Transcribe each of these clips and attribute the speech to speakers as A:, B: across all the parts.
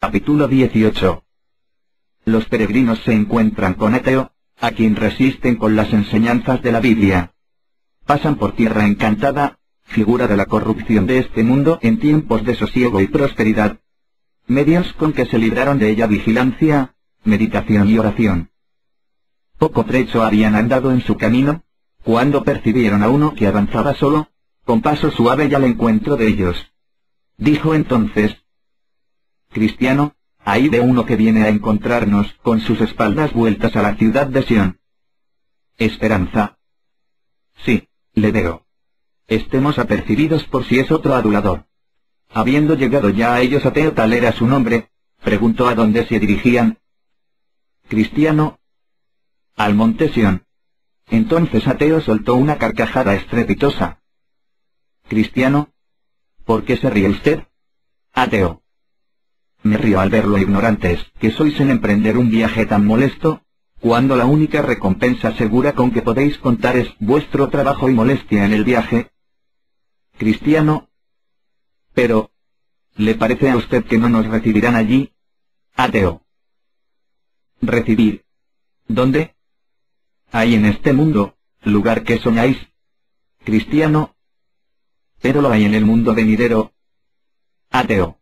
A: Capítulo 18. Los peregrinos se encuentran con Ateo, a quien resisten con las enseñanzas de la Biblia. Pasan por tierra encantada, figura de la corrupción de este mundo en tiempos de sosiego y prosperidad. Medios con que se libraron de ella: vigilancia, meditación y oración. Poco trecho habían andado en su camino, cuando percibieron a uno que avanzaba solo, con paso suave y al encuentro de ellos. Dijo entonces: Cristiano, ahí ve uno que viene a encontrarnos con sus espaldas vueltas a la ciudad de Sión. Esperanza. Sí, le veo. Estemos apercibidos por si es otro adulador. Habiendo llegado ya a ellos, Ateo, tal era su nombre, preguntó a dónde se dirigían. Cristiano: al monte Sión. Entonces Ateo soltó una carcajada estrepitosa. Cristiano: ¿por qué se ríe usted? Ateo: me río al ver lo ignorantes que sois en emprender un viaje tan molesto, cuando la única recompensa segura con que podéis contar es vuestro trabajo y molestia en el viaje. Cristiano: pero, ¿le parece a usted que no nos recibirán allí? Ateo: ¿recibir? ¿Dónde? Hay en este mundo, lugar que soñáis. Cristiano: pero lo hay en el mundo venidero. Ateo: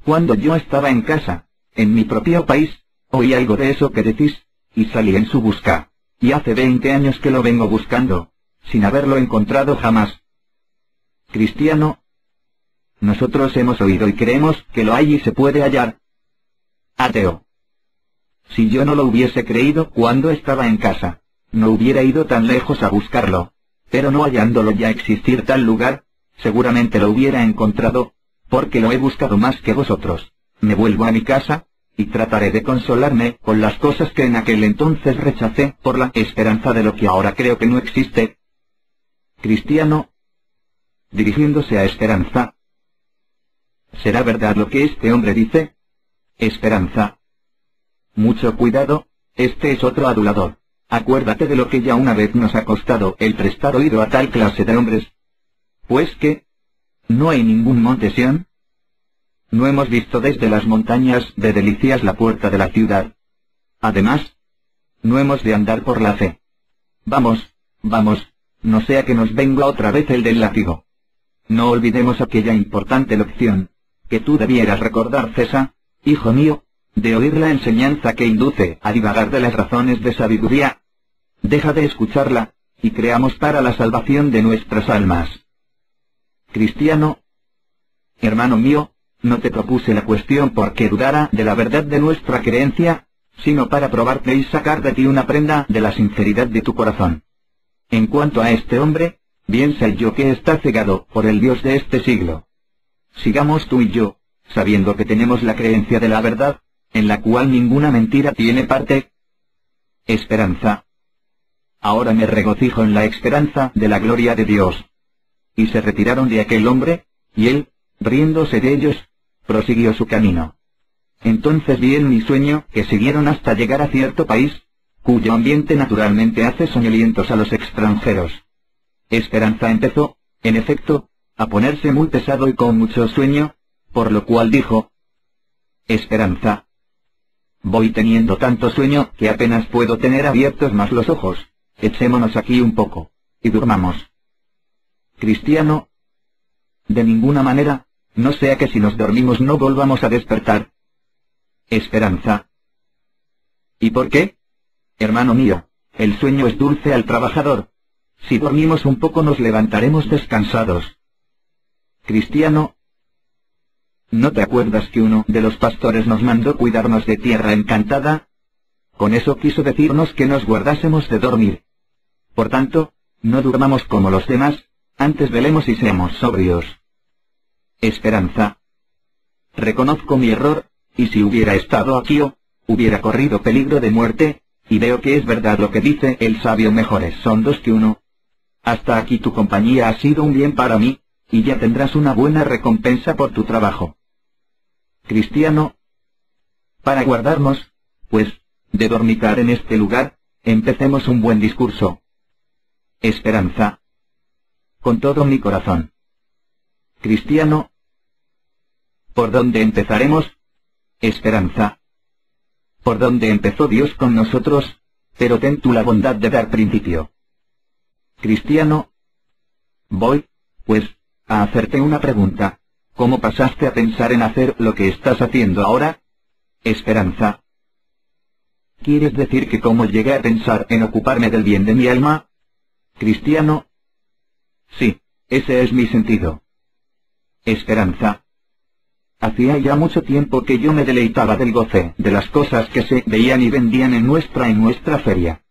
A: cuando yo estaba en casa, en mi propio país, oí algo de eso que decís, y salí en su busca, y hace 20 años que lo vengo buscando, sin haberlo encontrado jamás. Cristiano: nosotros hemos oído y creemos que lo hay y se puede hallar. Ateo: si yo no lo hubiese creído cuando estaba en casa, no hubiera ido tan lejos a buscarlo, pero no hallándolo ya existir tal lugar, seguramente lo hubiera encontrado, porque lo he buscado más que vosotros. Me vuelvo a mi casa, y trataré de consolarme con las cosas que en aquel entonces rechacé por la esperanza de lo que ahora creo que no existe. Cristiano, dirigiéndose a Esperanza: ¿será verdad lo que este hombre dice? Esperanza: mucho cuidado, este es otro adulador. Acuérdate de lo que ya una vez nos ha costado el prestar oído a tal clase de hombres. Pues que ¿no hay ningún monte Sión? ¿No hemos visto desde las montañas de Delicias la puerta de la ciudad? Además, ¿no hemos de andar por la fe? Vamos, vamos, no sea que nos venga otra vez el del látigo. No olvidemos aquella importante lección, que tú debieras recordar, César, hijo mío, de oír la enseñanza que induce a divagar de las razones de sabiduría. Deja de escucharla, y creamos para la salvación de nuestras almas. Cristiano: hermano mío, no te propuse la cuestión porque dudara de la verdad de nuestra creencia, sino para probarte y sacar de ti una prenda de la sinceridad de tu corazón. En cuanto a este hombre, bien sé yo que está cegado por el Dios de este siglo. Sigamos tú y yo, sabiendo que tenemos la creencia de la verdad, en la cual ninguna mentira tiene parte. Esperanza: ahora me regocijo en la esperanza de la gloria de Dios. Y se retiraron de aquel hombre, y él, riéndose de ellos, prosiguió su camino. Entonces vi en mi sueño que siguieron hasta llegar a cierto país, cuyo ambiente naturalmente hace soñolientos a los extranjeros. Esperanza empezó, en efecto, a ponerse muy pesado y con mucho sueño, por lo cual dijo: Esperanza, voy teniendo tanto sueño que apenas puedo tener abiertos más los ojos. Echémonos aquí un poco, y durmamos. Cristiano: de ninguna manera, no sea que si nos dormimos no volvamos a despertar. Esperanza: ¿y por qué? Hermano mío, el sueño es dulce al trabajador. Si dormimos un poco nos levantaremos descansados. Cristiano: ¿no te acuerdas que uno de los pastores nos mandó cuidarnos de tierra encantada? Con eso quiso decirnos que nos guardásemos de dormir. Por tanto, no durmamos como los demás, antes velemos y seamos sobrios. Esperanza: reconozco mi error, y si hubiera estado aquí hubiera corrido peligro de muerte, y veo que es verdad lo que dice el sabio: mejores son dos que uno. Hasta aquí tu compañía ha sido un bien para mí, y ya tendrás una buena recompensa por tu trabajo. Cristiano: para guardarnos, pues, de dormitar en este lugar, empecemos un buen discurso. Esperanza: con todo mi corazón. Cristiano: ¿por dónde empezaremos? Esperanza. ¿Por dónde empezó Dios con nosotros? Pero ten tú la bondad de dar principio. Cristiano. Voy, pues, a hacerte una pregunta. ¿Cómo pasaste a pensar en hacer lo que estás haciendo ahora? Esperanza. ¿Quieres decir que cómo llegué a pensar en ocuparme del bien de mi alma? Cristiano. Sí, ese es mi sentido. Esperanza. Hacía ya mucho tiempo que yo me deleitaba del goce de las cosas que se veían y vendían en nuestra feria.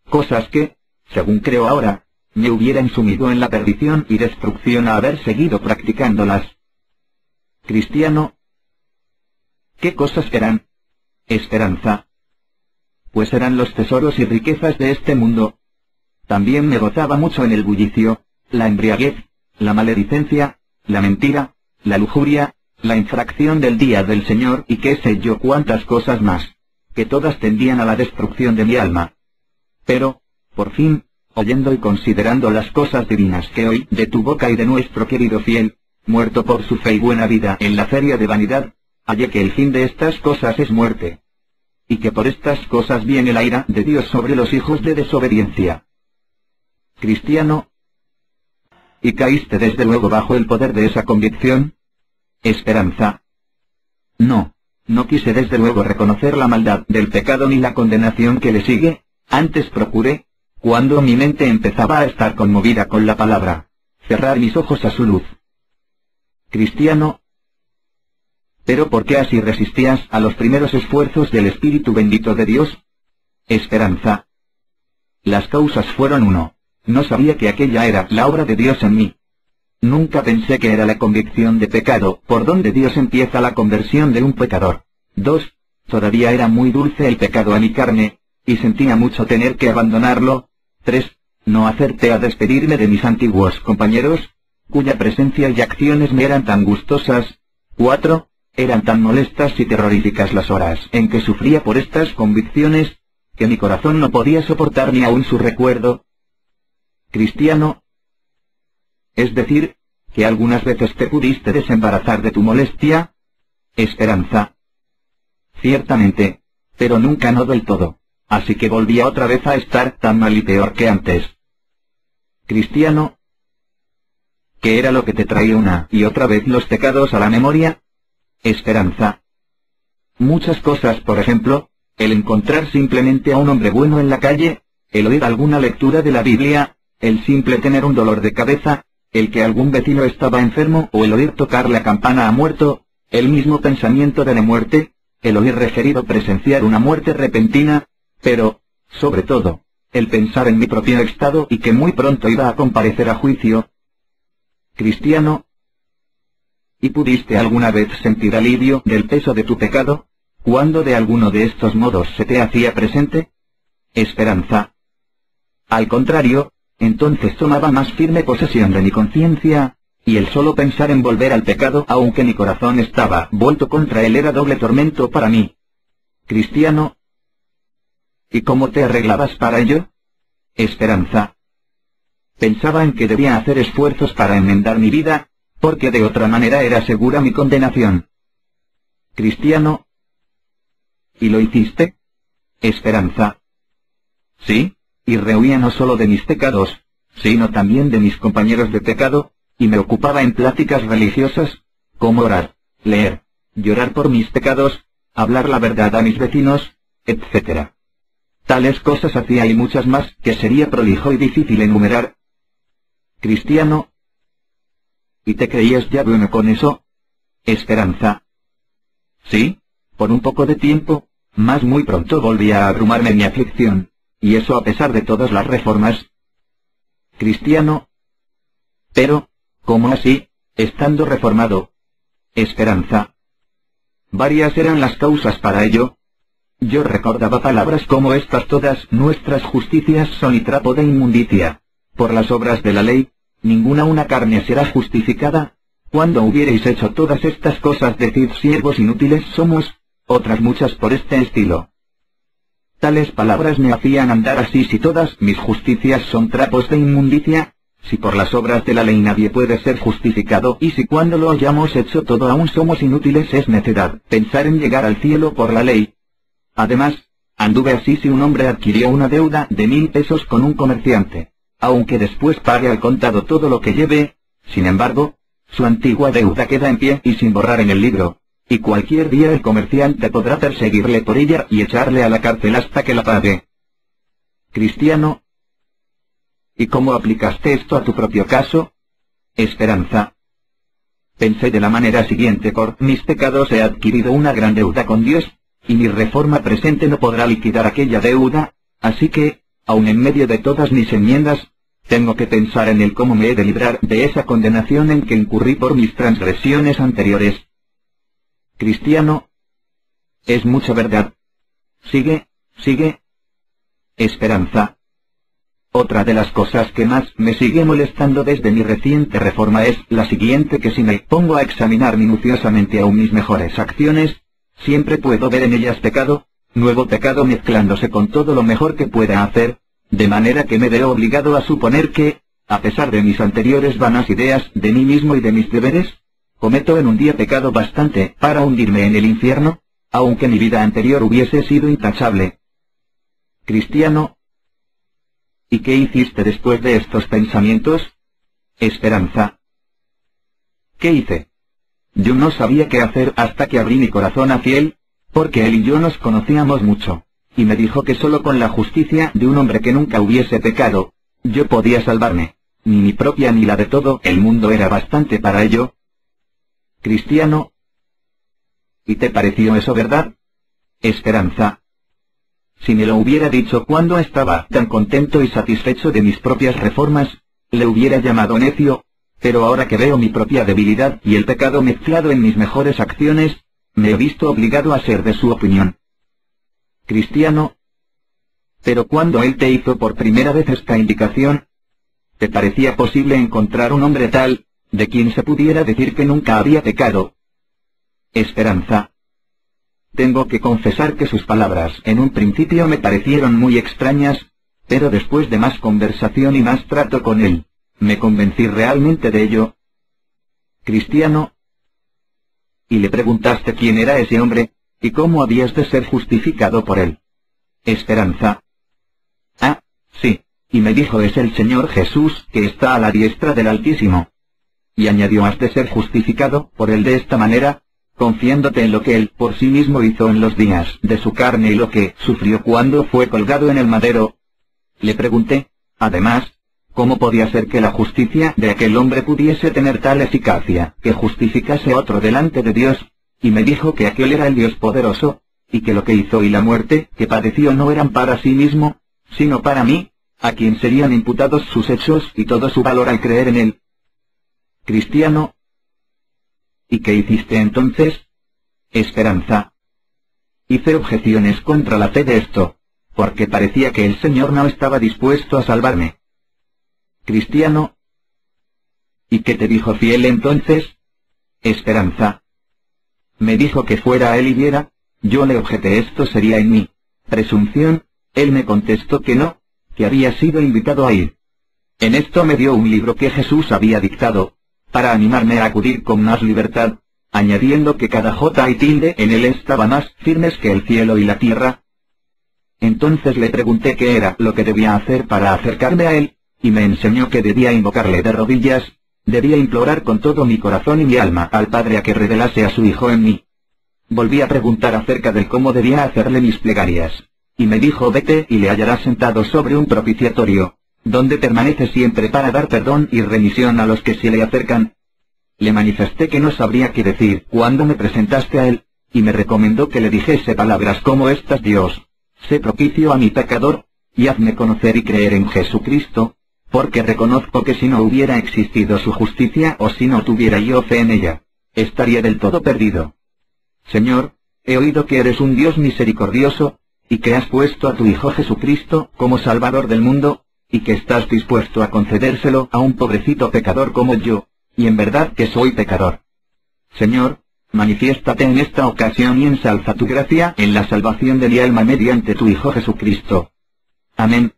A: Cosas que, según creo ahora, me hubieran sumido en la perdición y destrucción a haber seguido practicándolas. Cristiano. ¿Qué cosas eran? Esperanza. Pues eran los tesoros y riquezas de este mundo. También me gozaba mucho en el bullicio, la embriaguez, la maledicencia, la mentira, la lujuria, la infracción del día del Señor y qué sé yo cuántas cosas más, que todas tendían a la destrucción de mi alma. Pero, por fin, oyendo y considerando las cosas divinas que oí de tu boca y de nuestro querido fiel, muerto por su fe y buena vida en la feria de vanidad, hallé que el fin de estas cosas es muerte. Y que por estas cosas viene la ira de Dios sobre los hijos de desobediencia. Cristiano. ¿Y caíste desde luego bajo el poder de esa convicción? Esperanza. No, no quise desde luego reconocer la maldad del pecado ni la condenación que le sigue, antes procuré, cuando mi mente empezaba a estar conmovida con la palabra, cerrar mis ojos a su luz. Cristiano. ¿Pero por qué así resistías a los primeros esfuerzos del Espíritu bendito de Dios? Esperanza. Las causas fueron 1. No sabía que aquella era la obra de Dios en mí. Nunca pensé que era la convicción de pecado, por donde Dios empieza la conversión de un pecador. 2. Todavía era muy dulce el pecado a mi carne, y sentía mucho tener que abandonarlo. 3. No acerté a despedirme de mis antiguos compañeros, cuya presencia y acciones me eran tan gustosas. 4. Eran tan molestas y terroríficas las horas en que sufría por estas convicciones, que mi corazón no podía soportar ni aun su recuerdo. Cristiano. Es decir, que algunas veces te pudiste desembarazar de tu molestia. Esperanza. Ciertamente, pero nunca no del todo, así que volvía otra vez a estar tan mal y peor que antes. Cristiano. ¿Qué era lo que te traía una y otra vez los pecados a la memoria? Esperanza. Muchas cosas, por ejemplo, el encontrar simplemente a un hombre bueno en la calle, el oír alguna lectura de la Biblia, el simple tener un dolor de cabeza, el que algún vecino estaba enfermo o el oír tocar la campana a muerto, el mismo pensamiento de la muerte, el oír referido presenciar una muerte repentina, pero, sobre todo, el pensar en mi propio estado y que muy pronto iba a comparecer a juicio. Cristiano. ¿Y pudiste alguna vez sentir alivio del peso de tu pecado, cuando de alguno de estos modos se te hacía presente? Esperanza. Al contrario, entonces tomaba más firme posesión de mi conciencia, y el solo pensar en volver al pecado aunque mi corazón estaba vuelto contra él era doble tormento para mí. Cristiano. ¿Y cómo te arreglabas para ello? Esperanza. Pensaba en que debía hacer esfuerzos para enmendar mi vida, porque de otra manera era segura mi condenación. Cristiano. ¿Y lo hiciste? Esperanza. Sí, y rehuía no solo de mis pecados, sino también de mis compañeros de pecado, y me ocupaba en pláticas religiosas, como orar, leer, llorar por mis pecados, hablar la verdad a mis vecinos, etc. Tales cosas hacía y muchas más que sería prolijo y difícil enumerar. Cristiano. ¿Y te creías ya bueno con eso? Esperanza. Sí, por un poco de tiempo, mas muy pronto volvía a abrumarme mi aflicción, y eso a pesar de todas las reformas. Cristiano. Pero, ¿cómo así, estando reformado? Esperanza. Varias eran las causas para ello. Yo recordaba palabras como estas: todas nuestras justicias son y trapo de inmundicia. Por las obras de la ley, ninguna una carne será justificada. Cuando hubiereis hecho todas estas cosas, decid: siervos inútiles somos. Otras muchas por este estilo. Tales palabras me hacían andar así: si todas mis justicias son trapos de inmundicia, Si por las obras de la ley nadie puede ser justificado, y si cuando lo hayamos hecho todo aún somos inútiles, es necedad pensar en llegar al cielo por la ley. Además, anduve así si un hombre adquirió una deuda de 1000 pesos con un comerciante, aunque después pague al contado todo lo que lleve, sin embargo, su antigua deuda queda en pie y sin borrar en el libro, y cualquier día el comerciante podrá perseguirle por ella y echarle a la cárcel hasta que la pague. Cristiano: ¿y cómo aplicaste esto a tu propio caso? Esperanza: pensé de la manera siguiente: por mis pecados he adquirido una gran deuda con Dios, y mi reforma presente no podrá liquidar aquella deuda, así que, aun en medio de todas mis enmiendas, tengo que pensar en el cómo me he de librar de esa condenación en que incurrí por mis transgresiones anteriores. Cristiano: es mucha verdad. Sigue. Esperanza: otra de las cosas que más me sigue molestando desde mi reciente reforma es la siguiente, que si me pongo a examinar minuciosamente aún mis mejores acciones, siempre puedo ver en ellas pecado, nuevo pecado mezclándose con todo lo mejor que pueda hacer, de manera que me veo obligado a suponer que, a pesar de mis anteriores vanas ideas de mí mismo y de mis deberes, cometo en un día pecado bastante para hundirme en el infierno, aunque mi vida anterior hubiese sido intachable. Cristiano: ¿y qué hiciste después de estos pensamientos? Esperanza: ¿qué hice? Yo no sabía qué hacer hasta que abrí mi corazón hacia él, porque él y yo nos conocíamos mucho, y me dijo que solo con la justicia de un hombre que nunca hubiese pecado, yo podía salvarme, ni mi propia ni la de todo el mundo era bastante para ello. Cristiano: ¿y te pareció eso verdad? Esperanza: si me lo hubiera dicho cuando estaba tan contento y satisfecho de mis propias reformas, le hubiera llamado necio, pero ahora que veo mi propia debilidad y el pecado mezclado en mis mejores acciones, me he visto obligado a ser de su opinión. Cristiano: pero cuando él te hizo por primera vez esta indicación, ¿te parecía posible encontrar un hombre tal, de quien se pudiera decir que nunca había pecado? Esperanza: tengo que confesar que sus palabras en un principio me parecieron muy extrañas, pero después de más conversación y más trato con él, me convencí realmente de ello. Cristiano: ¿y le preguntaste quién era ese hombre, y cómo habías de ser justificado por él? Esperanza: ah, sí, y me dijo: es el Señor Jesús que está a la diestra del Altísimo. Y añadió: has de ser justificado por él de esta manera, confiándote en lo que él por sí mismo hizo en los días de su carne y lo que sufrió cuando fue colgado en el madero. Le pregunté, además, cómo podía ser que la justicia de aquel hombre pudiese tener tal eficacia que justificase a otro delante de Dios, y me dijo que aquel era el Dios poderoso, y que lo que hizo y la muerte que padeció no eran para sí mismo, sino para mí, a quien serían imputados sus hechos y todo su valor al creer en él. Cristiano: ¿y qué hiciste entonces? Esperanza: hice objeciones contra la fe de esto, porque parecía que el Señor no estaba dispuesto a salvarme. Cristiano: ¿y qué te dijo fiel entonces? Esperanza: me dijo que fuera a él y viera. Yo le objeté: esto sería en mí presunción. Él me contestó que no, que había sido invitado a ir. En esto me dio un libro que Jesús había dictado, para animarme a acudir con más libertad, añadiendo que cada jota y tilde en él estaba más firmes que el cielo y la tierra. Entonces le pregunté qué era lo que debía hacer para acercarme a él, y me enseñó que debía invocarle de rodillas, debía implorar con todo mi corazón y mi alma al Padre a que revelase a su Hijo en mí. Volví a preguntar acerca del cómo debía hacerle mis plegarias, y me dijo: vete y le hallarás sentado sobre un propiciatorio, donde permanece siempre para dar perdón y remisión a los que se le acercan. Le manifesté que no sabría qué decir cuando me presentaste a él, y me recomendó que le dijese palabras como estas: Dios, sé propicio a mi pecador, y hazme conocer y creer en Jesucristo, porque reconozco que si no hubiera existido su justicia o si no tuviera yo fe en ella, estaría del todo perdido. Señor, he oído que eres un Dios misericordioso, y que has puesto a tu Hijo Jesucristo como Salvador del mundo, y que estás dispuesto a concedérselo a un pobrecito pecador como yo, y en verdad que soy pecador. Señor, manifiéstate en esta ocasión y ensalza tu gracia en la salvación de mi alma mediante tu Hijo Jesucristo. Amén.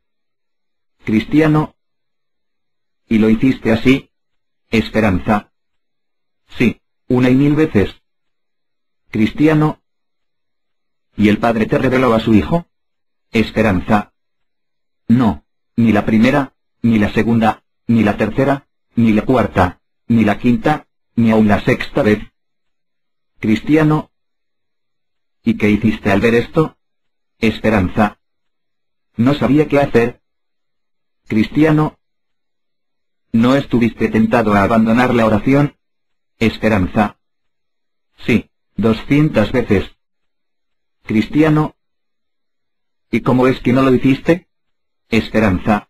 A: Cristiano: ¿Y lo hiciste así? Esperanza. Sí, 1 y 1000 veces. Cristiano. ¿Y el Padre te reveló a su Hijo? Esperanza. No, ni la primera, ni la segunda, ni la tercera, ni la cuarta, ni la quinta, ni aun la sexta vez. Cristiano. ¿Y qué hiciste al ver esto? Esperanza. No sabía qué hacer. Cristiano. ¿No estuviste tentado a abandonar la oración? Esperanza. Sí, 200 veces. Cristiano. ¿Y cómo es que no lo hiciste? Esperanza.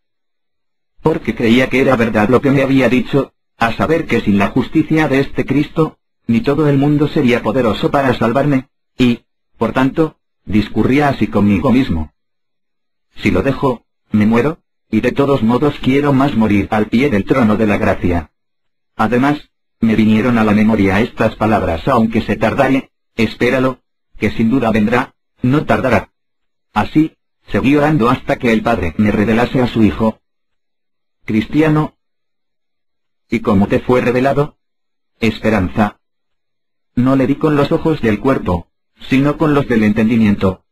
A: Porque creía que era verdad lo que me había dicho, a saber que sin la justicia de este Cristo, ni todo el mundo sería poderoso para salvarme, y, por tanto, discurría así conmigo mismo. Si lo dejo, me muero, y de todos modos quiero más morir al pie del trono de la gracia. Además, me vinieron a la memoria estas palabras: aunque se tardare, espéralo, que sin duda vendrá, no tardará. Así, seguí orando hasta que el Padre me revelase a su Hijo. Cristiano. ¿Y cómo te fue revelado? Esperanza. No le di con los ojos del cuerpo, sino con los del entendimiento.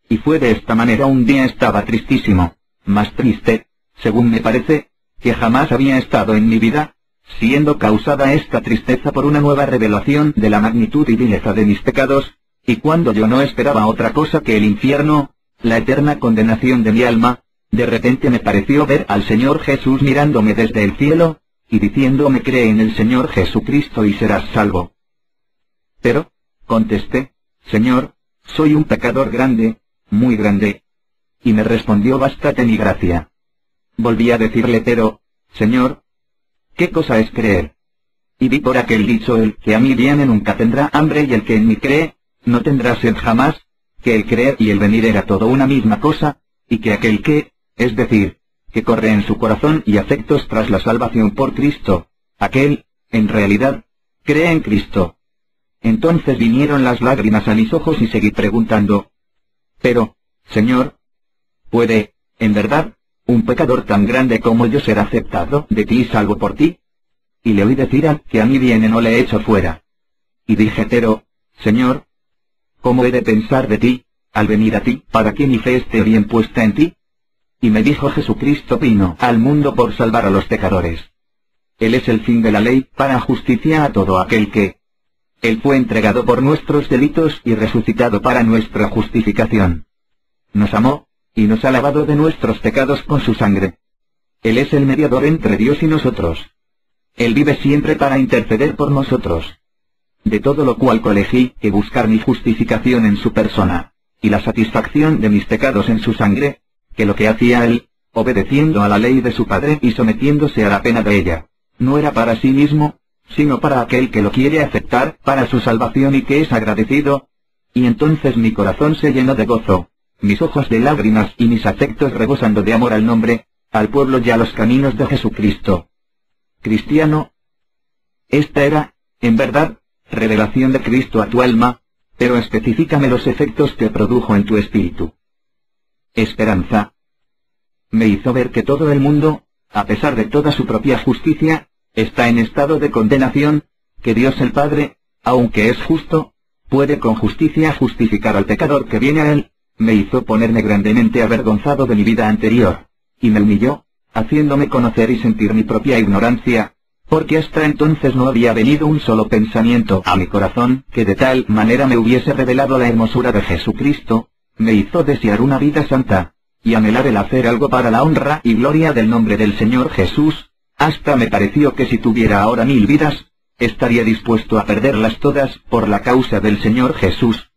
A: Y fue de esta manera: un día estaba tristísimo, más triste, según me parece, que jamás había estado en mi vida, siendo causada esta tristeza por una nueva revelación de la magnitud y vileza de mis pecados, y cuando yo no esperaba otra cosa que el infierno, la eterna condenación de mi alma, de repente me pareció ver al Señor Jesús mirándome desde el cielo, y diciéndome: cree en el Señor Jesucristo y serás salvo. Pero, contesté: Señor, soy un pecador grande, muy grande. Y me respondió: bástate mi gracia. Volví a decirle: pero, Señor, ¿qué cosa es creer? Y vi por aquel dicho: el que a mí viene nunca tendrá hambre, y el que en mí cree, no tendrá sed jamás, que el creer y el venir era todo una misma cosa, y que aquel que, es decir, que corre en su corazón y afectos tras la salvación por Cristo, aquel, en realidad, cree en Cristo. Entonces vinieron las lágrimas a mis ojos y seguí preguntando: pero, Señor, ¿puede, en verdad, un pecador tan grande como yo ser aceptado de ti y salvo por ti? Y le oí decir: al que a mí viene no le echo fuera. Y dije: pero, Señor, ¿cómo he de pensar de ti, al venir a ti, para que mi fe esté bien puesta en ti? Y me dijo: Jesucristo vino al mundo por salvar a los pecadores. Él es el fin de la ley, para justicia a todo aquel que... Él fue entregado por nuestros delitos y resucitado para nuestra justificación. Nos amó, y nos ha lavado de nuestros pecados con su sangre. Él es el mediador entre Dios y nosotros. Él vive siempre para interceder por nosotros. De todo lo cual colegí que buscar mi justificación en su persona, y la satisfacción de mis pecados en su sangre, que lo que hacía él, obedeciendo a la ley de su Padre y sometiéndose a la pena de ella, no era para sí mismo, sino para aquel que lo quiere aceptar para su salvación y que es agradecido. Y entonces mi corazón se llenó de gozo, mis ojos de lágrimas y mis afectos rebosando de amor al nombre, al pueblo y a los caminos de Jesucristo. Cristiano. Esta era, en verdad, revelación de Cristo a tu alma, pero especifícame los efectos que produjo en tu espíritu. Esperanza. Me hizo ver que todo el mundo, a pesar de toda su propia justicia, está en estado de condenación, que Dios el Padre, aunque es justo, puede con justicia justificar al pecador que viene a él. Me hizo ponerme grandemente avergonzado de mi vida anterior, y me humilló, haciéndome conocer y sentir mi propia ignorancia, porque hasta entonces no había venido un solo pensamiento a mi corazón que de tal manera me hubiese revelado la hermosura de Jesucristo. Me hizo desear una vida santa, y anhelar el hacer algo para la honra y gloria del nombre del Señor Jesús. Hasta me pareció que si tuviera ahora 1000 vidas, estaría dispuesto a perderlas todas por la causa del Señor Jesús.